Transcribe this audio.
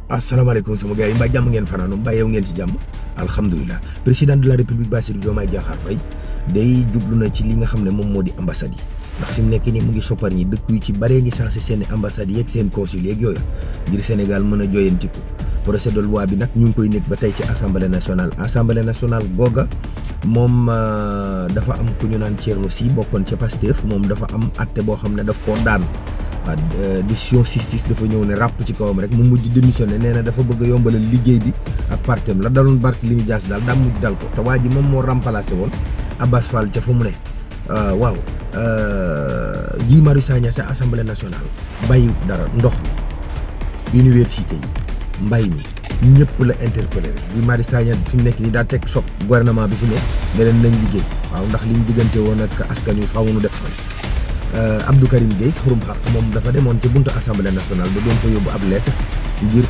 asalaamaaleykum sama gars yi mbaa jàmm ngeen fanaanu mbaa yow ngeen ci jàmm alhamdulilah président de la république Bassirou Diomaye Diakhar Faye day jublu na ci li nga xam ne moom moo di ambassade yi ndax fi mu nekk nii mu ngi soppar ñi dëkk yu ci baree ngi changé seen ambassades yeeg seen consul yeeg yooyu ngir Sénégal mën a joyantiku projet de loi bi nag ñu ngi koy nekk ba tey ci assemblée nationale googa moom dafa am ku ñu naan Thierno Sy bokkoon ca Pastef moom dafa am atte boo xam ne daf koo daan décision justice dafa ñëw ne ràpp ci kawam rek mu mujj démissionné nee na dafa bëgg a yombalal liggéey bi ak partem la daloon Barthélémy Dias daal daa mujj dal ko te waa ji moom moo remplacé woon Abass Fall ca fa mu ne waaw Guy Marius Sagna ca assemblée nationale bàyyi dara ndox mi université yi mbay mi ñëpp la interpellé rek Guy Marius Sagna fi mu nekk nii daa teg soog gouvernement bi fi ne ne leen nañ liggéey waaw ndax liñ diggante woon ak askan wi faaw nu def ko Abdou Karim Gueye xurum xaq moom dafa demoon ca buntu assemblée nationale ba doon fa yóbbu ab lettre ngir